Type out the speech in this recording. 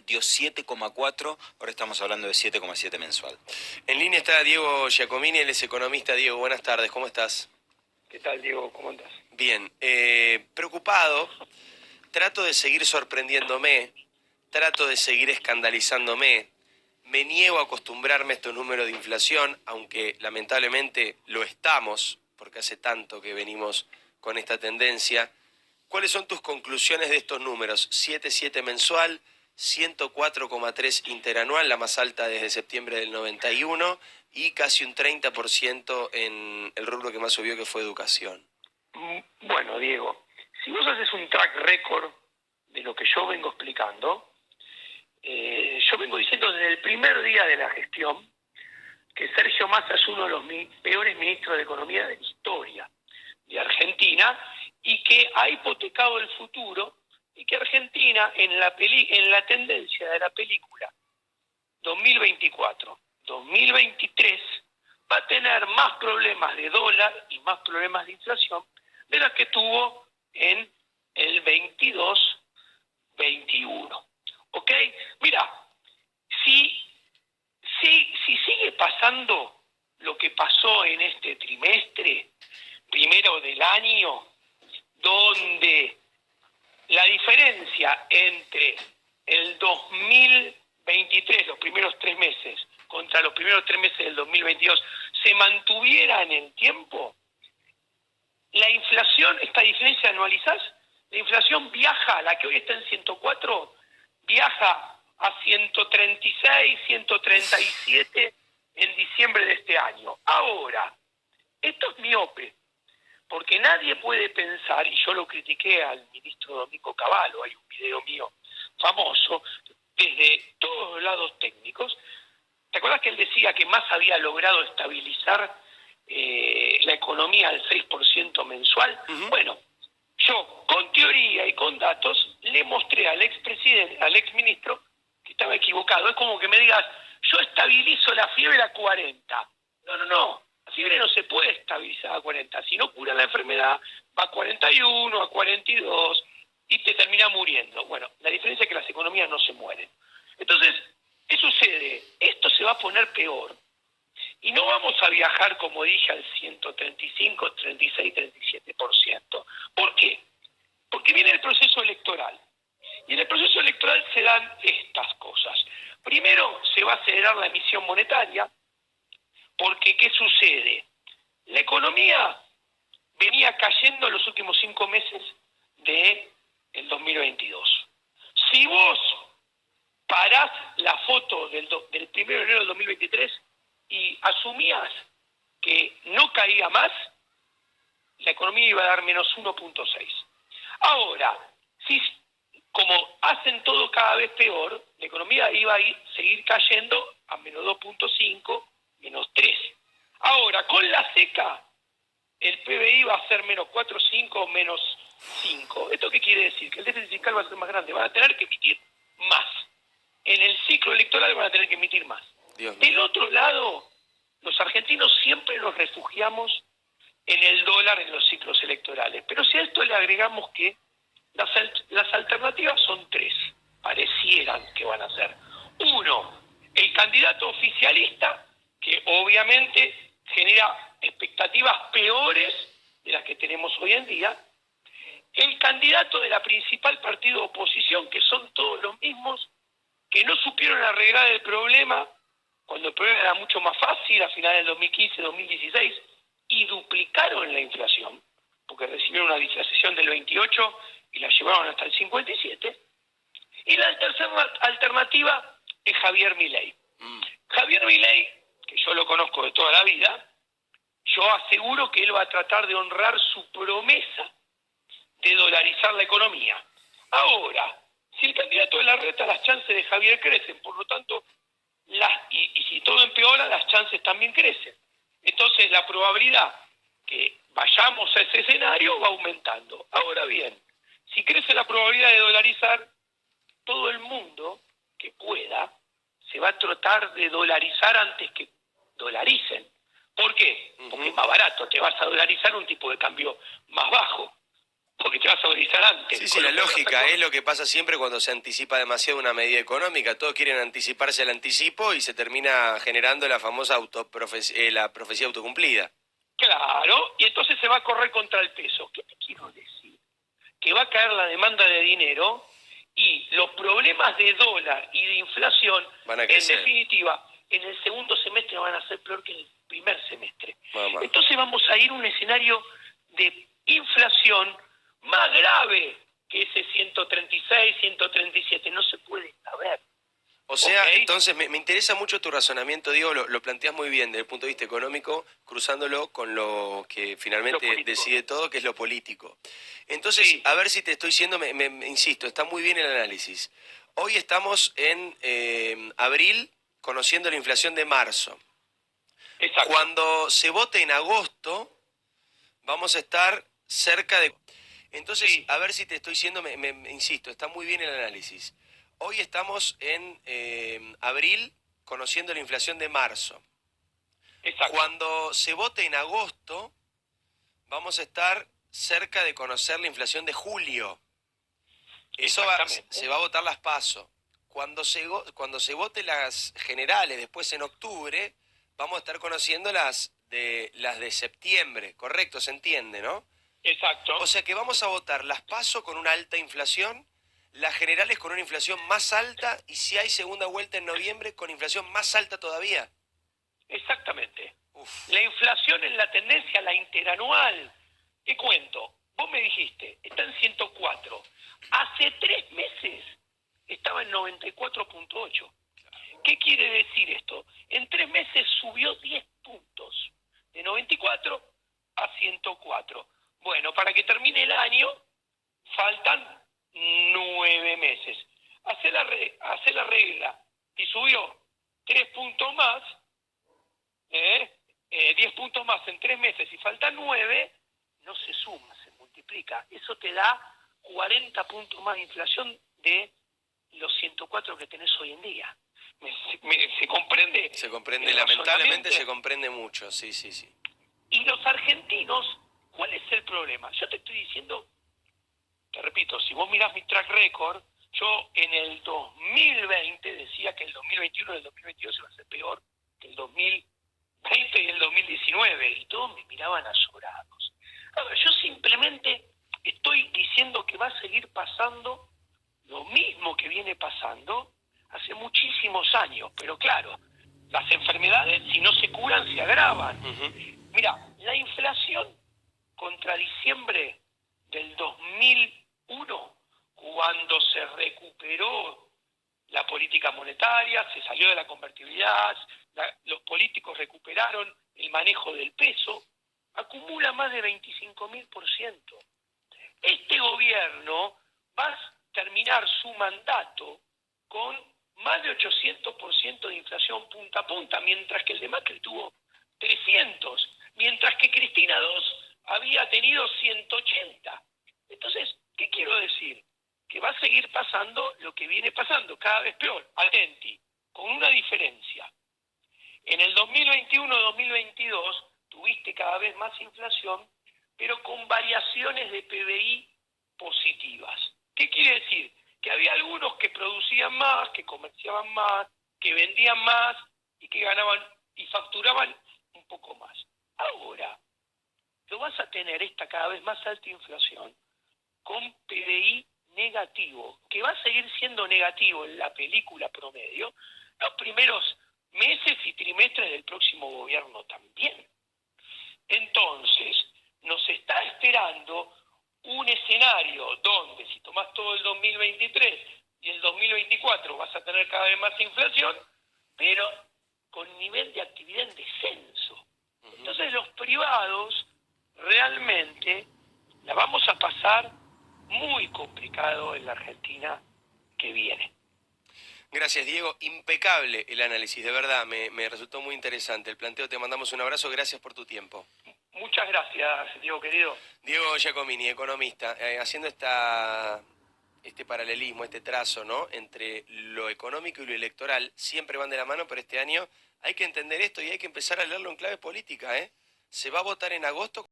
dio 7,4, ahora estamos hablando de 7,7 mensual. En línea está Diego Giacomini, él es economista. Diego, buenas tardes, ¿cómo estás? ¿Qué tal, Diego? ¿Cómo andas? Bien, preocupado, trato de seguir sorprendiéndome, trato de seguir escandalizándome, me niego a acostumbrarme a estos números de inflación, aunque lamentablemente lo estamos, porque hace tanto que venimos con esta tendencia. ¿Cuáles son tus conclusiones de estos números? 7,7 mensual, 104,3 interanual, la más alta desde septiembre del 91, y casi un 30% en el rubro que más subió, que fue educación. Bueno, Diego, si vos haces un track record de lo que yo vengo explicando, yo vengo diciendo desde el primer día de la gestión que Sergio Massa es uno de los peores ministros de Economía de la historia de Argentina y que ha hipotecado el futuro y que Argentina en la tendencia de la película 2024-2023 va a tener más problemas de dólar y más problemas de inflación de las que tuvo en el 22-21. ¿Ok? Mira, si sigue pasando lo que pasó en este trimestre, primero del año, donde la diferencia entre el 2023, los primeros 3 meses, contra los primeros 3 meses del 2022, se mantuviera en el tiempo, la inflación, esta diferencia anualizás, la inflación viaja, la que hoy está en 104, viaja a 136, 137 en diciembre de este año. Ahora, esto es miope, porque nadie puede pensar, y yo lo critiqué al ministro Domingo Cavallo, hay un video mío famoso, desde todos los lados técnicos. ¿Te acuerdas que él decía que Massa había logrado estabilizar la economía al 6% mensual? Uh-huh. Bueno, yo con teoría y con datos le mostré al expresidente, al exministro, que estaba equivocado. Es como que me digas, yo estabilizo la fiebre a 40. No. La fiebre no se puede estabilizar a 40. Si no cura la enfermedad, va a 41, a 42 y te termina muriendo. Bueno, la diferencia es que las economías no se mueren. Entonces, ¿qué sucede? Esto se va a poner peor. Y no vamos a viajar, como dije, al 135, 36, 37%. ¿Por qué? Porque viene el proceso electoral. Y en el proceso electoral se dan estas cosas. Primero, se va a acelerar la emisión monetaria, porque ¿qué sucede? La economía venía cayendo en los últimos 5 meses del 2022. Si vos parás la foto del 1 de enero del 2023 y asumías que no caía más, la economía iba a dar menos 1,6. Ahora, si como hacen todo cada vez peor, la economía iba a seguir cayendo a menos 2,5, menos 3. Ahora, con la seca, el PBI va a ser menos 4,5, menos 5. ¿Esto qué quiere decir? Que el déficit fiscal va a ser más grande, van a tener que emitir más. En el ciclo electoral van a tener que emitir más. Del otro lado, los argentinos siempre nos refugiamos en el dólar en los ciclos electorales. Pero si a esto le agregamos que las alternativas son 3, parecieran que van a ser. 1, el candidato oficialista, que obviamente genera expectativas peores de las que tenemos hoy en día. El candidato de la principal partido de oposición, que son todos los mismos, que no supieron arreglar el problema cuando el problema era mucho más fácil a finales del 2015, 2016, y duplicaron la inflación, porque recibieron una deflación del 28 y la llevaron hasta el 57. Y la tercera alternativa es Javier Milei. Javier Milei, que yo lo conozco de toda la vida, yo aseguro que él va a tratar de honrar su promesa de dolarizar la economía. Ahora, si el candidato de Larreta, las chances de Javier crecen, por lo tanto, y si todo empeora, las chances también crecen. Entonces la probabilidad que vayamos a ese escenario va aumentando. Ahora bien, si crece la probabilidad de dolarizar, todo el mundo que pueda se va a tratar de dolarizar antes que dolaricen. ¿Por qué? Porque es más barato, te vas a dolarizar un tipo de cambio más bajo. porque te vas a autorizar antes. Sí, la lógica es lo que pasa siempre cuando se anticipa demasiado una medida económica. Todos quieren anticiparse al anticipo y se termina generando la famosa la profecía autocumplida. Claro, y entonces se va a correr contra el peso. ¿Qué te quiero decir? Que va a caer la demanda de dinero y los problemas de dólar y de inflación, Van a en crecer. definitiva, en el segundo semestre van a ser peor que en el primer semestre. Mamá. Entonces vamos a ir a un escenario de inflación más grave que ese 136, 137. No se puede saber. O sea, Ok. entonces me interesa mucho tu razonamiento, Diego, lo planteas muy bien desde el punto de vista económico, cruzándolo con lo que finalmente político. decide todo, que es lo político. Entonces, Sí. a ver si te estoy diciendo, insisto, está muy bien el análisis. Hoy estamos en abril, conociendo la inflación de marzo. Exacto. Cuando se vote en agosto, vamos a estar cerca de... Entonces, Sí. a ver si te estoy diciendo, insisto, está muy bien el análisis. Hoy estamos en abril, conociendo la inflación de marzo. Exacto. Cuando se vote en agosto, vamos a estar cerca de conocer la inflación de julio. Se va a votar las PASO. Cuando se vote las generales, después en octubre, vamos a estar conociendo las de septiembre. Correcto, se entiende, ¿no? Exacto. O sea que vamos a votar las PASO con una alta inflación, las generales con una inflación más alta y si hay segunda vuelta en noviembre con inflación más alta todavía. Exactamente. Uf. La inflación en la tendencia, la interanual. Te cuento, vos me dijiste, está en 104. Hace 3 meses estaba en 94.8. ¿Qué quiere decir esto? En 3 meses subió 10 puntos, de 94 a 104. Bueno, para que termine el año, faltan 9 meses. Hacer la regla. Y subió 3 puntos más, 10 puntos más en 3 meses y faltan 9, no se suma, se multiplica. Eso te da 40 puntos más de inflación de los 104 que tenés hoy en día. ¿Se comprende? Se comprende, el lamentablemente razonamiento? se comprende mucho, sí. Y los argentinos, ¿cuál es el problema? Yo te estoy diciendo, te repito, si vos mirás mi track record, yo en el 2020 decía que el 2021 y el 2022 iba a ser peor que el 2020 y el 2019, y todos me miraban azorados. A ver, yo simplemente estoy diciendo que va a seguir pasando lo mismo que viene pasando hace muchísimos años, pero claro, las enfermedades, si no se curan, se agravan. Mira, la inflación contra diciembre del 2001, cuando se recuperó la política monetaria, se salió de la convertibilidad, los políticos recuperaron el manejo del peso, acumula más de 25.000%. Este gobierno va a terminar su mandato con más de 800% de inflación punta a punta, mientras que el de Macri tuvo 300, mientras que Cristina II había tenido 180. Entonces, ¿qué quiero decir? Que va a seguir pasando lo que viene pasando, cada vez peor. Atenti, con una diferencia. En el 2021-2022 tuviste cada vez más inflación, pero con variaciones de PBI positivas. ¿Qué quiere decir? Que había algunos que producían más, que comerciaban más, que vendían más y que ganaban y facturaban un poco más. Ahora, lo vas a tener esta cada vez más alta inflación con PBI negativo, que va a seguir siendo negativo en la película promedio los primeros meses y trimestres del próximo gobierno también. Entonces, nos está esperando un escenario donde si tomás todo el 2023 y el 2024 vas a tener cada vez más inflación, pero con nivel de actividad en descenso. Entonces los privados realmente la vamos a pasar muy complicado en la Argentina que viene. Gracias, Diego. Impecable el análisis, de verdad, me resultó muy interesante. El planteo, te mandamos un abrazo, gracias por tu tiempo. Muchas gracias, Diego querido. Diego Giacomini, economista, haciendo este paralelismo, este trazo, ¿no? Entre lo económico y lo electoral, siempre van de la mano, pero este año hay que entender esto y hay que empezar a leerlo en clave política, ¿eh? Se va a votar en agosto.